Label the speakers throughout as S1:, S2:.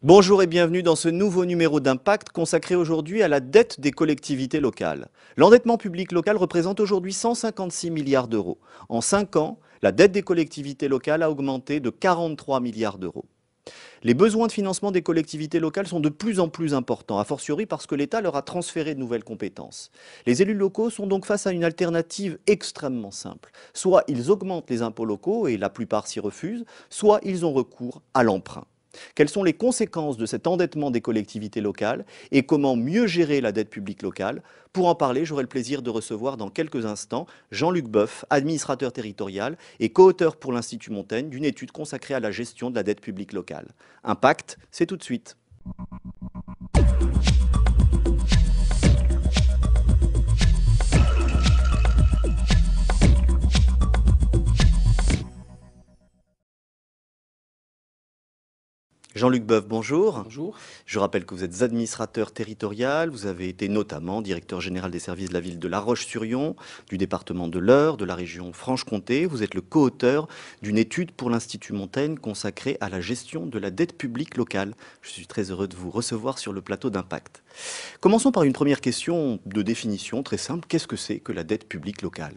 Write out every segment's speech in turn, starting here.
S1: Bonjour et bienvenue dans ce nouveau numéro d'Impact consacré aujourd'hui à la dette des collectivités locales. L'endettement public local représente aujourd'hui 156 milliards d'euros. En 5 ans, la dette des collectivités locales a augmenté de 43 milliards d'euros. Les besoins de financement des collectivités locales sont de plus en plus importants, a fortiori parce que l'État leur a transféré de nouvelles compétences. Les élus locaux sont donc face à une alternative extrêmement simple. Soit ils augmentent les impôts locaux, et la plupart s'y refusent, soit ils ont recours à l'emprunt. Quelles sont les conséquences de cet endettement des collectivités locales et comment mieux gérer la dette publique locale? Pour en parler, j'aurai le plaisir de recevoir dans quelques instants Jean-Luc Boeuf, administrateur territorial et co-auteur pour l'Institut Montaigne d'une étude consacrée à la gestion de la dette publique locale. Impact, c'est tout de suite. Jean-Luc Boeuf, bonjour.
S2: Bonjour.
S1: Je rappelle que vous êtes administrateur territorial, vous avez été notamment directeur général des services de la ville de La Roche-sur-Yon, du département de l'Eure, de la région Franche-Comté. Vous êtes le co-auteur d'une étude pour l'Institut Montaigne consacrée à la gestion de la dette publique locale. Je suis très heureux de vous recevoir sur le plateau d'Impact. Commençons par une première question de définition très simple. Qu'est-ce que c'est que la dette publique locale?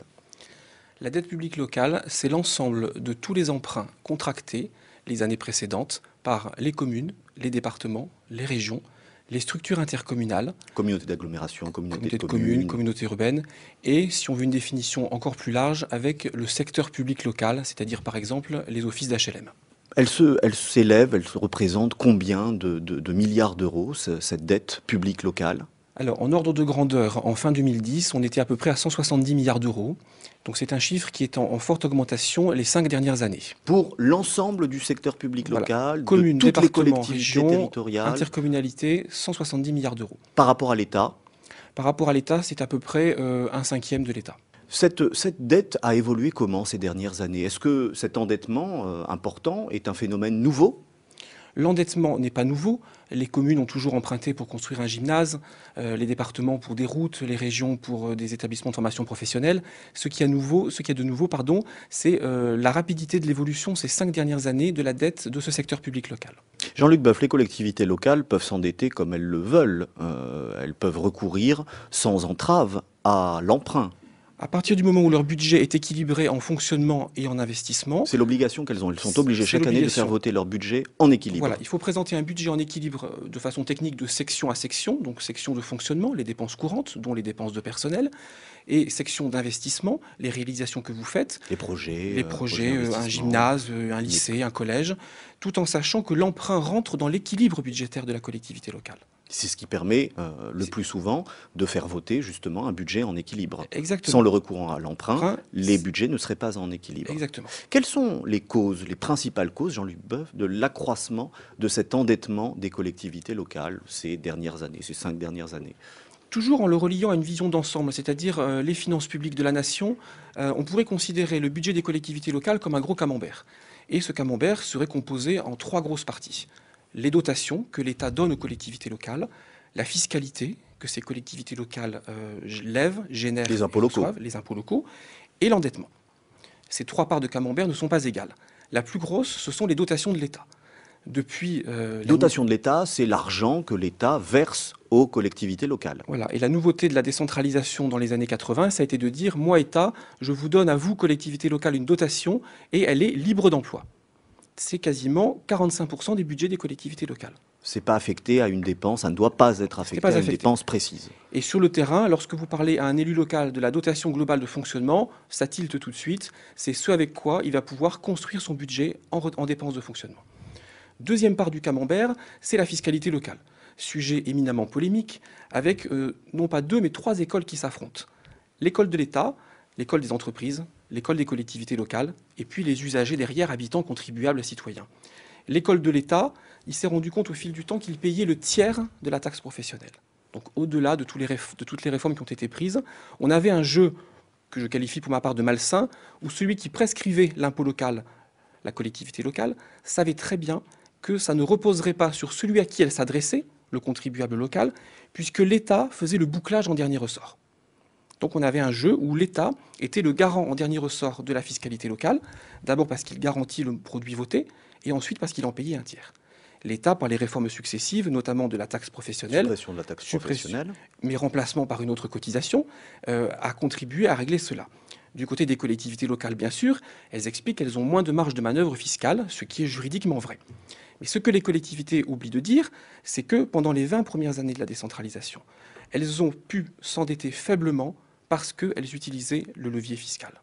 S2: La dette publique locale, c'est l'ensemble de tous les emprunts contractés les années précédentes par les communes, les départements, les régions, les structures intercommunales,
S1: Communauté d'agglomération, communauté de
S2: communes,
S1: communes.
S2: communautés urbaines, et, si on veut une définition encore plus large, avec le secteur public local, c'est-à-dire par exemple les offices d'HLM.
S1: Elle s'élève, elle se représente combien de milliards d'euros, cette dette publique locale?
S2: Alors, en ordre de grandeur, en fin 2010, on était à peu près à 170 milliards d'euros. Donc c'est un chiffre qui est en forte augmentation les 5 dernières années.
S1: Pour l'ensemble du secteur public
S2: Voilà.
S1: local,
S2: Communes,
S1: de toutes les
S2: départements,
S1: collectivités
S2: régions,
S1: territoriales,
S2: intercommunalités, 170 milliards d'euros.
S1: par rapport à l'État.
S2: Par rapport à l'État, c'est à peu près un cinquième de l'État.
S1: Cette dette a évolué comment ces dernières années? Est-ce que cet endettement important est un phénomène nouveau?
S2: L'endettement n'est pas nouveau. Les communes ont toujours emprunté pour construire un gymnase, les départements pour des routes, les régions pour des établissements de formation professionnelle. Ce qui est de nouveau, c'est la rapidité de l'évolution ces 5 dernières années de la dette de ce secteur public local.
S1: Jean-Luc Boeuf, les collectivités locales peuvent s'endetter comme elles le veulent. Elles peuvent recourir sans entrave à l'emprunt.
S2: À partir du moment où leur budget est équilibré en fonctionnement et en investissement,
S1: C'est l'obligation qu'elles ont. Elles sont obligées
S2: c'est
S1: chaque année de faire
S2: l'obligation.
S1: voter leur budget en équilibre.
S2: Voilà, il faut présenter un budget en équilibre de façon technique de section à section, donc section de fonctionnement, les dépenses courantes, dont les dépenses de personnel, et section d'investissement, les réalisations que vous faites,
S1: Les projets,
S2: un
S1: d'investissement.
S2: gymnase, un lycée, un collège, tout en sachant que l'emprunt rentre dans l'équilibre budgétaire de la collectivité locale.
S1: C'est ce qui permet le plus souvent de faire voter justement un budget en équilibre.
S2: Exactement.
S1: Sans le recours à l'emprunt,
S2: Emprunt,
S1: les budgets ne seraient pas en équilibre.
S2: Exactement.
S1: Quelles sont les causes, les principales causes, Jean-Luc Boeuf, de l'accroissement de cet endettement des collectivités locales ces dernières années, ces 5 dernières années?
S2: Toujours en le reliant à une vision d'ensemble, c'est-à-dire les finances publiques de la nation, on pourrait considérer le budget des collectivités locales comme un gros camembert. Et ce camembert serait composé en 3 grosses parties. Les dotations que l'État donne aux collectivités locales, la fiscalité que ces collectivités locales lèvent, génèrent,
S1: Les impôts locaux.
S2: reçoivent, les impôts locaux, et l'endettement. Ces 3 parts de camembert ne sont pas égales. La plus grosse, ce sont les dotations de l'État. Depuis
S1: Dotation de l'État, c'est l'argent que l'État verse aux collectivités locales.
S2: Voilà. Et la nouveauté de la décentralisation dans les années 80, ça a été de dire, moi État, je vous donne à vous, collectivité locale, une dotation et elle est libre d'emploi. C'est quasiment 45% des budgets des collectivités locales.
S1: C'est pas affecté à une dépense, ça ne doit pas être affecté à une dépense précise.
S2: Et sur le terrain, lorsque vous parlez à un élu local de la dotation globale de fonctionnement, ça tilte tout de suite. C'est ce avec quoi il va pouvoir construire son budget en dépenses de fonctionnement. Deuxième part du camembert, c'est la fiscalité locale. Sujet éminemment polémique, avec non pas 2 mais 3 écoles qui s'affrontent. L'école de l'État, l'école des entreprises, l'école des collectivités locales, et puis les usagers derrière, habitants, contribuables, citoyens. L'école de l'État, il s'est rendu compte au fil du temps qu'il payait le tiers de la taxe professionnelle. Donc au-delà de toutes les réformes qui ont été prises, on avait un jeu que je qualifie pour ma part de malsain, où celui qui prescrivait l'impôt local, la collectivité locale, savait très bien que ça ne reposerait pas sur celui à qui elle s'adressait, le contribuable local, puisque l'État faisait le bouclage en dernier ressort. Donc on avait un jeu où l'État était le garant en dernier ressort de la fiscalité locale, d'abord parce qu'il garantit le produit voté, et ensuite parce qu'il en payait un tiers. L'État, par les réformes successives, notamment de la taxe professionnelle,
S1: Suppression de la taxe professionnelle.
S2: mais remplacement par une autre cotisation, a contribué à régler cela. Du côté des collectivités locales, bien sûr, elles expliquent qu'elles ont moins de marge de manœuvre fiscale, ce qui est juridiquement vrai. Mais ce que les collectivités oublient de dire, c'est que pendant les 20 premières années de la décentralisation, elles ont pu s'endetter faiblement parce qu'elles utilisaient le levier fiscal.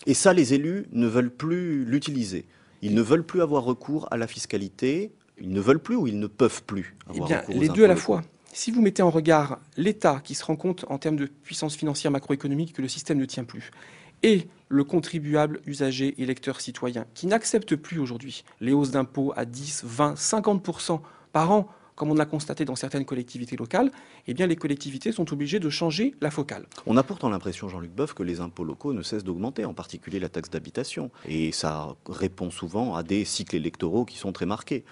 S1: Et ça, les élus ne veulent plus l'utiliser. Ils ne veulent plus avoir recours à la fiscalité. Ils ne veulent plus ou ils ne peuvent plus avoir recours aux
S2: les
S1: impôts
S2: deux à la
S1: locaux.
S2: fois. Si vous mettez en regard l'État qui se rend compte en termes de puissance financière macroéconomique que le système ne tient plus, et le contribuable, usager, électeur, citoyen, qui n'accepte plus aujourd'hui les hausses d'impôts à 10, 20, 50% par an, comme on l'a constaté dans certaines collectivités locales, eh bien les collectivités sont obligées de changer la focale.
S1: On a pourtant l'impression, Jean-Luc Boeuf, que les impôts locaux ne cessent d'augmenter, en particulier la taxe d'habitation. Et ça répond souvent à des cycles électoraux qui sont très marqués.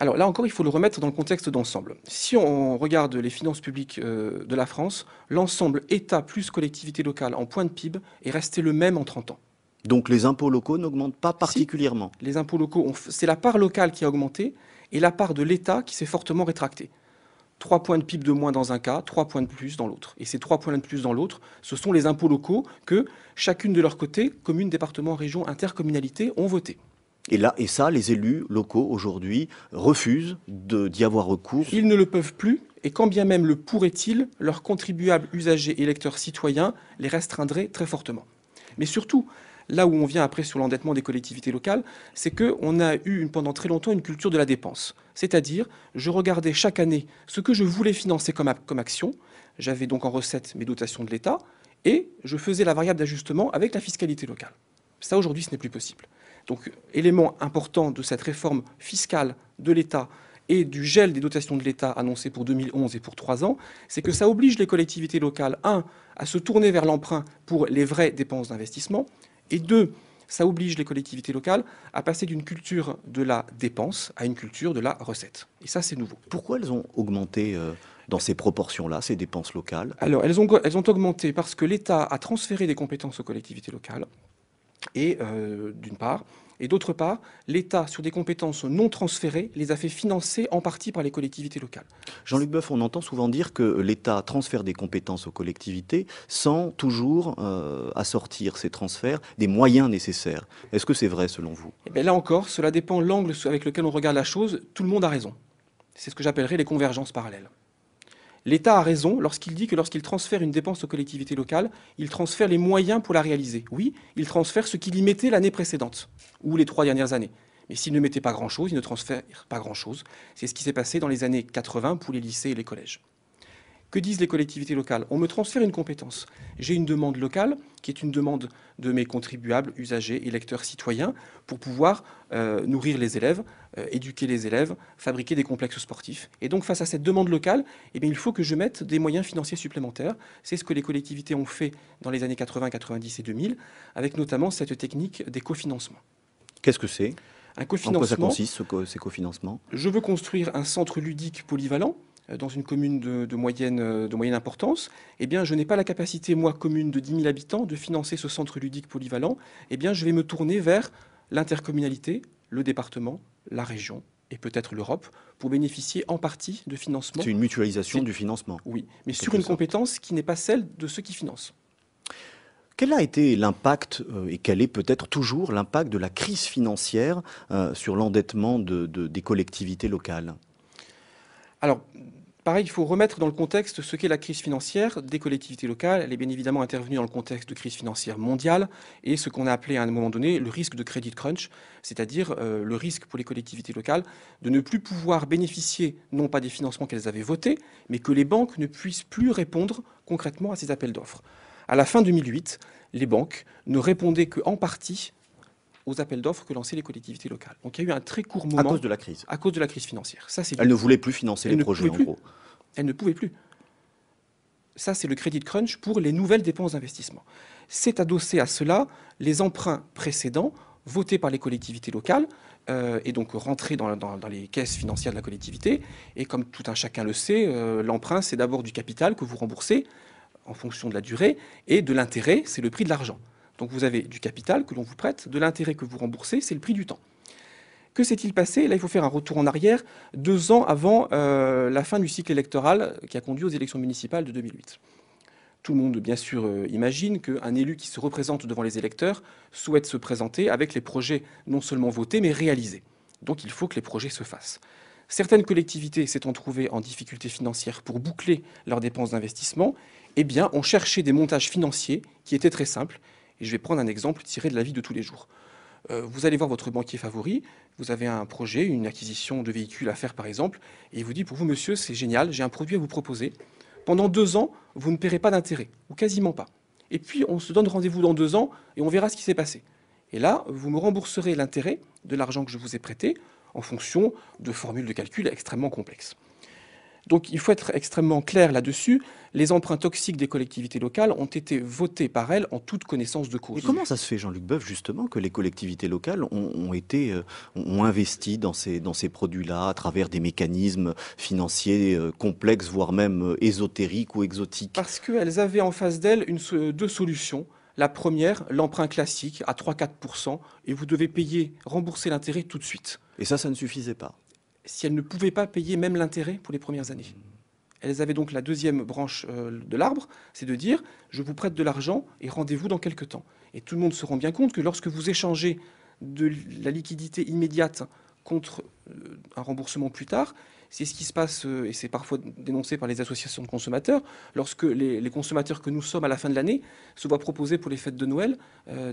S2: Alors là encore, il faut le remettre dans le contexte d'ensemble. Si on regarde les finances publiques de la France, l'ensemble État plus collectivité locale en point de PIB est resté le même en 30 ans.
S1: Donc les impôts locaux n'augmentent pas particulièrement.
S2: Les impôts locaux, c'est la part locale qui a augmenté et la part de l'État qui s'est fortement rétractée. 3 points de PIB de moins dans un cas, 3 points de plus dans l'autre. Et ces 3 points de plus dans l'autre, ce sont les impôts locaux que chacune de leur côté, communes, départements, régions, intercommunalités, ont voté.
S1: Et ça, les élus locaux aujourd'hui refusent d'y avoir recours.
S2: Ils ne le peuvent plus, et quand bien même le pourraient-ils, leurs contribuables, usagers, électeurs, citoyens les restreindraient très fortement. Mais surtout, là où on vient après sur l'endettement des collectivités locales, c'est qu'on a eu pendant très longtemps une culture de la dépense. C'est-à-dire, je regardais chaque année ce que je voulais financer comme action, j'avais donc en recette mes dotations de l'État, et je faisais la variable d'ajustement avec la fiscalité locale. Ça, aujourd'hui, ce n'est plus possible. Donc, élément important de cette réforme fiscale de l'État et du gel des dotations de l'État annoncé pour 2011 et pour 3 ans, c'est que ça oblige les collectivités locales, 1, à se tourner vers l'emprunt pour les vraies dépenses d'investissement, et 2, ça oblige les collectivités locales à passer d'une culture de la dépense à une culture de la recette. Et ça, c'est nouveau.
S1: Pourquoi elles ont augmenté dans ces proportions-là, ces dépenses locales?
S2: Alors, elles ont augmenté parce que l'État a transféré des compétences aux collectivités locales, et d'une part, et d'autre part, l'État, sur des compétences non transférées, les a fait financer en partie par les collectivités locales.
S1: Jean-Luc Boeuf, on entend souvent dire que l'État transfère des compétences aux collectivités sans toujours assortir ces transferts des moyens nécessaires. Est-ce que c'est vrai selon vous?
S2: Et bien là encore, cela dépend de l'angle avec lequel on regarde la chose. Tout le monde a raison. C'est ce que j'appellerais les convergences parallèles. L'État a raison lorsqu'il dit que lorsqu'il transfère une dépense aux collectivités locales, il transfère les moyens pour la réaliser. Oui, il transfère ce qu'il y mettait l'année précédente, ou les 3 dernières années. Mais s'il ne mettait pas grand-chose, il ne transfère pas grand-chose. C'est ce qui s'est passé dans les années 80 pour les lycées et les collèges. Que disent les collectivités locales? On me transfère une compétence. J'ai une demande locale, qui est une demande de mes contribuables, usagers, électeurs, citoyens, pour pouvoir nourrir les élèves, éduquer les élèves, fabriquer des complexes sportifs. Et donc, face à cette demande locale, eh bien, il faut que je mette des moyens financiers supplémentaires. C'est ce que les collectivités ont fait dans les années 80, 90 et 2000, avec notamment cette technique des cofinancements.
S1: Qu'est-ce que c'est?
S2: Un cofinancement,
S1: en quoi ça consiste, ces cofinancements?
S2: Je veux construire un centre ludique polyvalent dans une commune de moyenne importance, eh bien, je n'ai pas la capacité, moi, commune de 10 000 habitants, de financer ce centre ludique polyvalent. Eh bien, je vais me tourner vers l'intercommunalité, le département, la région et peut-être l'Europe pour bénéficier en partie de financement.
S1: C'est une mutualisation du financement.
S2: Oui, mais sur une compétence qui n'est pas celle de ceux qui financent.
S1: Quel a été l'impact, et quel est peut-être toujours l'impact de la crise financière sur l'endettement des collectivités locales?
S2: Alors, pareil, il faut remettre dans le contexte ce qu'est la crise financière des collectivités locales. Elle est bien évidemment intervenue dans le contexte de crise financière mondiale et ce qu'on a appelé à un moment donné le risque de credit crunch, c'est-à-dire le risque pour les collectivités locales de ne plus pouvoir bénéficier non pas des financements qu'elles avaient votés, mais que les banques ne puissent plus répondre concrètement à ces appels d'offres. À la fin 2008, les banques ne répondaient qu'en partie aux appels d'offres que lançaient les collectivités locales. Donc il y a eu un très court moment...
S1: À cause de la crise.
S2: À cause de la crise financière. Ça, c'est
S1: elles ne voulaient plus financer les projets, en gros.
S2: Elles ne pouvaient plus. Ça, c'est le credit crunch pour les nouvelles dépenses d'investissement. C'est adossé à cela les emprunts précédents votés par les collectivités locales et donc rentrés dans les caisses financières de la collectivité. Et comme tout un chacun le sait, l'emprunt, c'est d'abord du capital que vous remboursez en fonction de la durée et de l'intérêt, c'est le prix de l'argent. Donc vous avez du capital que l'on vous prête, de l'intérêt que vous remboursez, c'est le prix du temps. Que s'est-il passé? Là, il faut faire un retour en arrière, 2 ans avant la fin du cycle électoral qui a conduit aux élections municipales de 2008. Tout le monde, bien sûr, imagine qu'un élu qui se représente devant les électeurs souhaite se présenter avec les projets non seulement votés, mais réalisés. Donc il faut que les projets se fassent. Certaines collectivités s'étant trouvées en difficulté financière pour boucler leurs dépenses d'investissement, eh bien, ont cherché des montages financiers qui étaient très simples. Et je vais prendre un exemple tiré de la vie de tous les jours. Vous allez voir votre banquier favori, vous avez un projet, une acquisition de véhicules à faire par exemple, et il vous dit, pour vous monsieur, c'est génial, j'ai un produit à vous proposer. Pendant 2 ans, vous ne paierez pas d'intérêt, ou quasiment pas. Et puis, on se donne rendez-vous dans 2 ans, et on verra ce qui s'est passé. Et là, vous me rembourserez l'intérêt de l'argent que je vous ai prêté, en fonction de formules de calcul extrêmement complexes. Donc il faut être extrêmement clair là-dessus. Les emprunts toxiques des collectivités locales ont été votés par elles en toute connaissance de cause.
S1: Et comment ça se fait, Jean-Luc Boeuf, justement, que les collectivités locales ont investi dans ces produits-là à travers des mécanismes financiers complexes, voire même ésotériques ou exotiques?
S2: Parce qu'elles avaient en face d'elles deux solutions. La première, l'emprunt classique à 3-4%, et vous devez rembourser l'intérêt tout de suite.
S1: Et ça ne suffisait pas?
S2: Si elles ne pouvaient pas payer même l'intérêt pour les premières années. Elles avaient donc la deuxième branche de l'arbre, c'est de dire je vous prête de l'argent et rendez-vous dans quelques temps. Et tout le monde se rend bien compte que lorsque vous échangez de la liquidité immédiate contre un remboursement plus tard, c'est ce qui se passe, et c'est parfois dénoncé par les associations de consommateurs, lorsque les consommateurs que nous sommes à la fin de l'année se voient proposer pour les fêtes de Noël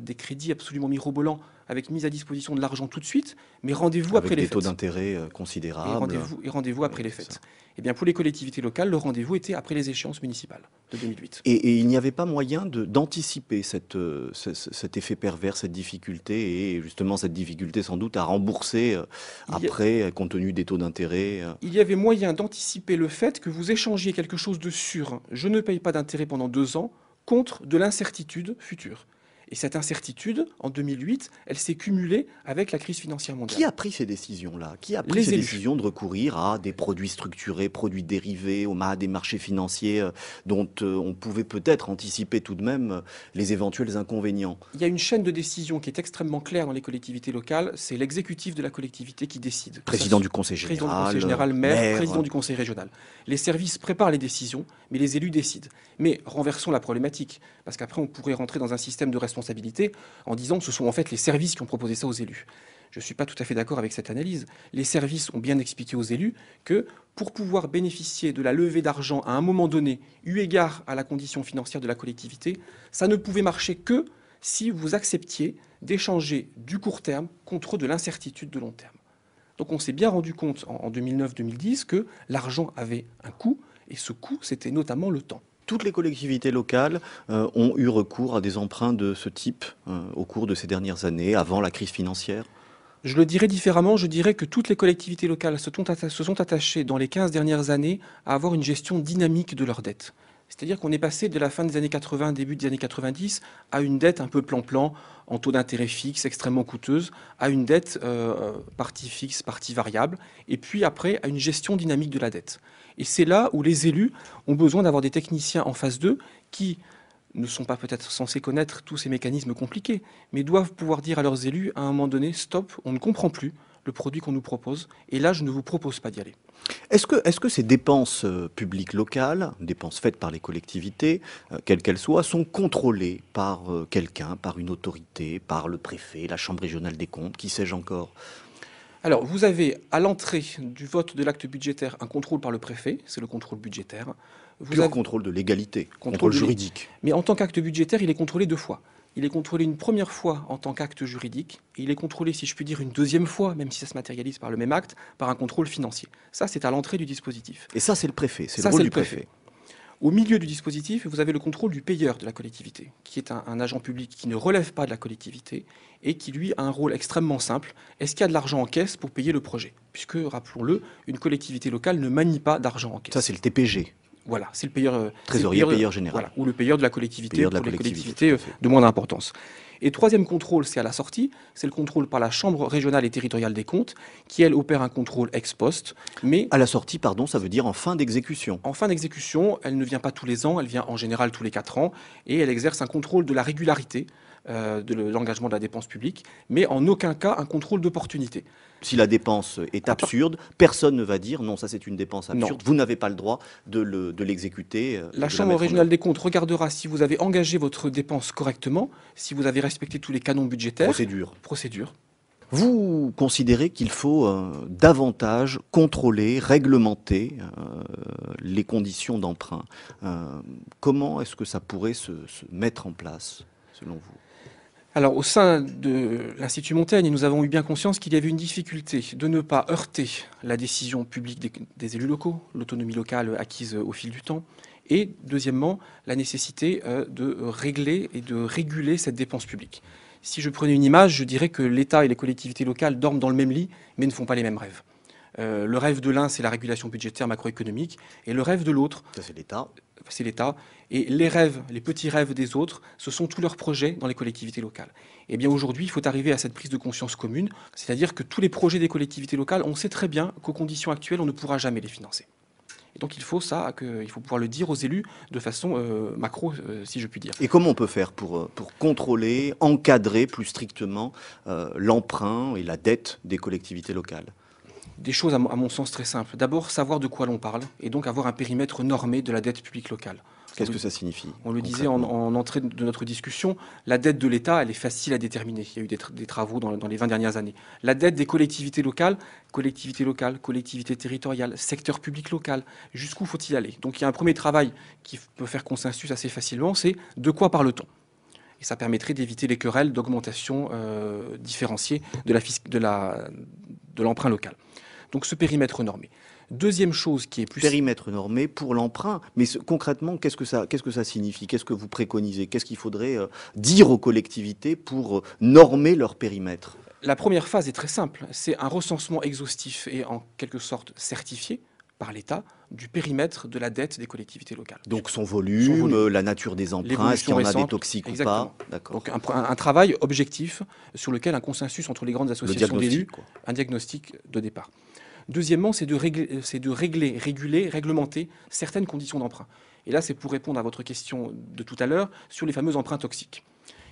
S2: des crédits absolument mirobolants avec mise à disposition de l'argent tout de suite, mais rendez-vous après les fêtes.
S1: Avec des taux d'intérêt considérables.
S2: Et rendez-vous après les fêtes. Eh bien, pour les collectivités locales, le rendez-vous était après les échéances municipales de 2008.
S1: Et il n'y avait pas moyen d'anticiper cet effet pervers, cette difficulté, et justement cette difficulté sans doute à rembourser après, compte tenu des taux d'intérêt.
S2: Il y avait moyen d'anticiper le fait que vous échangiez quelque chose de sûr, je ne paye pas d'intérêt pendant 2 ans, contre de l'incertitude future. Et cette incertitude, en 2008, elle s'est cumulée avec la crise financière mondiale.
S1: Qui a pris ces décisions-là? Qui a pris ces décisions de recourir à des produits structurés, produits dérivés, à des marchés financiers dont on pouvait peut-être anticiper tout de même les éventuels inconvénients?
S2: Il y a une chaîne de décision qui est extrêmement claire dans les collectivités locales. C'est l'exécutif de la collectivité qui décide.
S1: Président du conseil général,
S2: maire, président du conseil régional. Les services préparent les décisions, mais les élus décident. Mais renversons la problématique, parce qu'après on pourrait rentrer dans un système de responsabilité en disant que ce sont en fait les services qui ont proposé ça aux élus. Je ne suis pas tout à fait d'accord avec cette analyse. Les services ont bien expliqué aux élus que pour pouvoir bénéficier de la levée d'argent à un moment donné, eu égard à la condition financière de la collectivité, ça ne pouvait marcher que si vous acceptiez d'échanger du court terme contre de l'incertitude de long terme. Donc on s'est bien rendu compte en 2009-2010 que l'argent avait un coût, et ce coût, c'était notamment le temps.
S1: Toutes les collectivités locales ont eu recours à des emprunts de ce type au cours de ces dernières années, avant la crise financière?
S2: Je le dirais différemment, je dirais que toutes les collectivités locales se sont attachées dans les 15 dernières années à avoir une gestion dynamique de leurs dettes. C'est-à-dire qu'on est passé de la fin des années 80, début des années 90, à une dette un peu plan-plan, en taux d'intérêt fixe, extrêmement coûteuse, à une dette partie fixe, partie variable, et puis après à une gestion dynamique de la dette. Et c'est là où les élus ont besoin d'avoir des techniciens en face d'eux qui ne sont pas peut-être censés connaître tous ces mécanismes compliqués, mais doivent pouvoir dire à leurs élus, à un moment donné, stop, on ne comprend plus le produit qu'on nous propose, et là, je ne vous propose pas d'y aller.
S1: Est-ce que ces dépenses publiques locales, dépenses faites par les collectivités, quelles qu'elles soient, sont contrôlées par quelqu'un, par une autorité, par le préfet, la Chambre régionale des comptes, qui sais-je encore?
S2: Alors, vous avez à l'entrée du vote de l'acte budgétaire un contrôle par le préfet, c'est le contrôle budgétaire.
S1: Contrôle de légalité, contrôle juridique.
S2: Mais en tant qu'acte budgétaire, il est contrôlé 2 fois. Il est contrôlé une première fois en tant qu'acte juridique, et il est contrôlé, si je puis dire, une deuxième fois, même si ça se matérialise par le même acte, par un contrôle financier. Ça, c'est à l'entrée du dispositif.
S1: Et ça, c'est le préfet, c'est le rôle du préfet.
S2: Au milieu du dispositif, vous avez le contrôle du payeur de la collectivité, qui est un agent public qui ne relève pas de la collectivité et qui, lui, a un rôle extrêmement simple. Est-ce qu'il y a de l'argent en caisse pour payer le projet? Puisque, rappelons-le, une collectivité locale ne manie pas d'argent en caisse.
S1: Ça, c'est le TPG.
S2: Voilà, c'est le payeur...
S1: Trésorier, payeur général.
S2: Voilà, ou le payeur de la collectivité pour les collectivités de moindre importance. Et troisième contrôle, c'est à la sortie, c'est le contrôle par la Chambre régionale et territoriale des comptes, qui, elle, opère un contrôle ex post, mais
S1: À la sortie, pardon, ça veut dire en fin d'exécution.
S2: en fin d'exécution, elle ne vient pas tous les ans, elle vient en général tous les 4 ans, et elle exerce un contrôle de la régularité de l'engagement de la dépense publique, mais en aucun cas un contrôle d'opportunité.
S1: Si la dépense est absurde, personne ne va dire non, ça c'est une dépense absurde, vous n'avez pas le droit de l'exécuter.
S2: La Chambre régionale des comptes regardera si vous avez engagé votre dépense correctement, si vous avez respecté tous les canons budgétaires.
S1: Procédure. Vous considérez qu'il faut davantage contrôler, réglementer les conditions d'emprunt. Comment est-ce que ça pourrait se mettre en place, selon vous?
S2: Alors, au sein de l'Institut Montaigne, nous avons eu bien conscience qu'il y avait une difficulté de ne pas heurter la décision publique des élus locaux, l'autonomie locale acquise au fil du temps, et deuxièmement, la nécessité de régler et de réguler cette dépense publique. Si je prenais une image, je dirais que l'État et les collectivités locales dorment dans le même lit, mais ne font pas les mêmes rêves. Le rêve de l'un, c'est la régulation budgétaire macroéconomique, et le rêve de l'autre,
S1: ça c'est l'État.
S2: C'est l'État. Et les rêves, les petits rêves des autres, ce sont tous leurs projets dans les collectivités locales. Et bien aujourd'hui, il faut arriver à cette prise de conscience commune, c'est-à-dire que tous les projets des collectivités locales, on sait très bien qu'aux conditions actuelles, on ne pourra jamais les financer. Et donc il faut pouvoir le dire aux élus de façon macro, si je puis dire.
S1: Et comment on peut faire pour contrôler, encadrer plus strictement l'emprunt et la dette des collectivités locales?
S2: Des choses, à mon sens, très simples. D'abord, savoir de quoi l'on parle, et donc avoir un périmètre normé de la dette publique locale.
S1: Qu'est-ce que ça signifie?
S2: On le disait en entrée de notre discussion, la dette de l'État, elle est facile à déterminer. Il y a eu des travaux dans les 20 dernières années. La dette des collectivités locales, collectivités territoriales, secteur public local, jusqu'où faut-il aller? Donc il y a un premier travail qui peut faire consensus assez facilement, c'est de quoi parle-t-on? Et ça permettrait d'éviter les querelles d'augmentation différenciée de l'emprunt local. Donc ce périmètre normé. Deuxième chose qui est plus...
S1: Périmètre normé pour l'emprunt. Mais concrètement, qu'est-ce que ça signifie? Qu'est-ce que vous préconisez? Qu'est-ce qu'il faudrait dire aux collectivités pour normer leur périmètre?
S2: La première phase est très simple. C'est un recensement exhaustif et en quelque sorte certifié par l'État du périmètre de la dette des collectivités locales.
S1: Donc son volume, la nature des emprunts, est-ce qu'il y en a des toxiques ou pas?
S2: Donc un travail objectif sur lequel un consensus entre les grandes associations d'élus, un diagnostic de départ. Deuxièmement, c'est de réglementer certaines conditions d'emprunt. Et là, c'est pour répondre à votre question de tout à l'heure sur les fameux emprunts toxiques.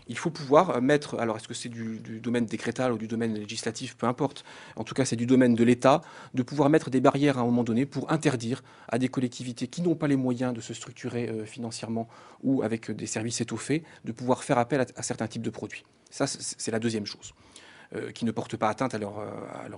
S2: Il faut pouvoir mettre, alors est-ce que c'est du domaine décrétal ou du domaine législatif, peu importe, en tout cas c'est du domaine de l'État, de pouvoir mettre des barrières à un moment donné pour interdire à des collectivités qui n'ont pas les moyens de se structurer financièrement ou avec des services étoffés, de pouvoir faire appel à certains types de produits. Ça, c'est la deuxième chose. Qui ne portent pas atteinte à leur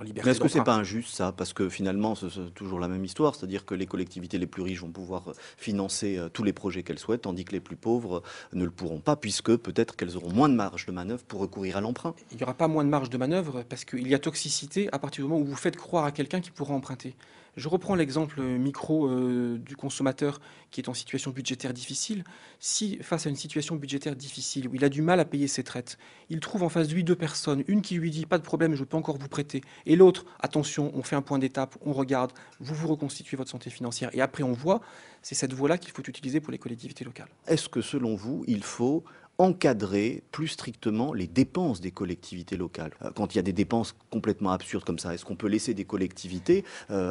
S2: liberté.
S1: Mais est-ce que c'est pas injuste ça? Parce que finalement, c'est toujours la même histoire, c'est-à-dire que les collectivités les plus riches vont pouvoir financer tous les projets qu'elles souhaitent, tandis que les plus pauvres ne le pourront pas, puisque peut-être qu'elles auront moins de marge de manœuvre pour recourir à l'emprunt.
S2: Il n'y aura pas moins de marge de manœuvre parce qu'il y a toxicité à partir du moment où vous faites croire à quelqu'un qui pourra emprunter. Je reprends l'exemple micro du consommateur qui est en situation budgétaire difficile. Si, face à une situation budgétaire difficile, où il a du mal à payer ses traites, il trouve en face de lui deux personnes, une qui lui dit « pas de problème, je peux encore vous prêter », et l'autre « attention, on fait un point d'étape, on regarde, vous reconstituez votre santé financière, et après on voit », c'est cette voie-là qu'il faut utiliser pour les collectivités locales.
S1: Est-ce que selon vous, il faut encadrer plus strictement les dépenses des collectivités locales? Quand il y a des dépenses complètement absurdes comme ça, est-ce qu'on peut laisser des collectivités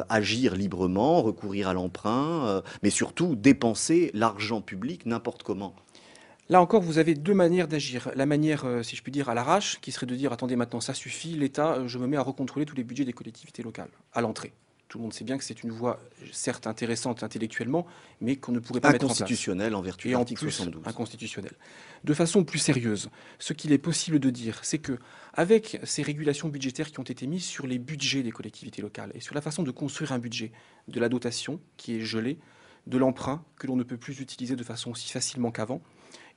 S1: agir librement, recourir à l'emprunt, mais surtout dépenser l'argent public n'importe comment?
S2: Là encore, vous avez deux manières d'agir. La manière, si je puis dire, à l'arrache, qui serait de dire « attendez, maintenant ça suffit, l'État, je me mets à recontrôler tous les budgets des collectivités locales à l'entrée ». Tout le monde sait bien que c'est une voie, certes intéressante intellectuellement, mais qu'on ne pourrait pas mettre en place.
S1: Inconstitutionnelle en vertu de l'article 72.
S2: Inconstitutionnelle. De façon plus sérieuse, ce qu'il est possible de dire, c'est que avec ces régulations budgétaires qui ont été mises sur les budgets des collectivités locales et sur la façon de construire un budget, de la dotation qui est gelée, de l'emprunt que l'on ne peut plus utiliser de façon aussi facilement qu'avant,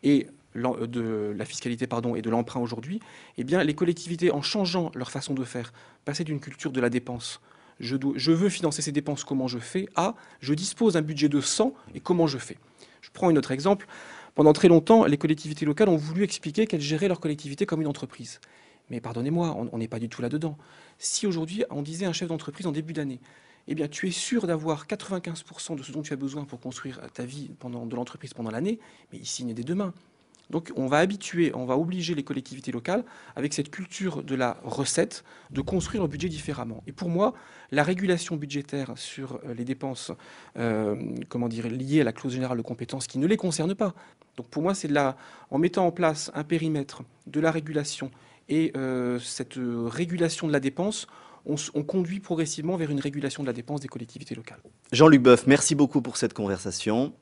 S2: et de la fiscalité et de l'emprunt aujourd'hui, eh bien les collectivités, en changeant leur façon de faire, passer d'une culture de la dépense, je veux financer ces dépenses, comment je fais, à je dispose d'un budget de 100 et comment je fais. Je prends un autre exemple. Pendant très longtemps, les collectivités locales ont voulu expliquer qu'elles géraient leur collectivité comme une entreprise. Mais pardonnez-moi, on n'est pas du tout là-dedans. Si aujourd'hui on disait à un chef d'entreprise en début d'année, eh bien tu es sûr d'avoir 95% de ce dont tu as besoin pour construire ta vie de l'entreprise pendant l'année, mais il signe dès demain. Donc on va obliger les collectivités locales, avec cette culture de la recette, de construire leur budget différemment. Et pour moi, la régulation budgétaire sur les dépenses liées à la clause générale de compétences qui ne les concerne pas. Donc pour moi, c'est en mettant en place un périmètre de la régulation et cette régulation de la dépense, on conduit progressivement vers une régulation de la dépense des collectivités locales.
S1: Jean-Luc Boeuf, merci beaucoup pour cette conversation.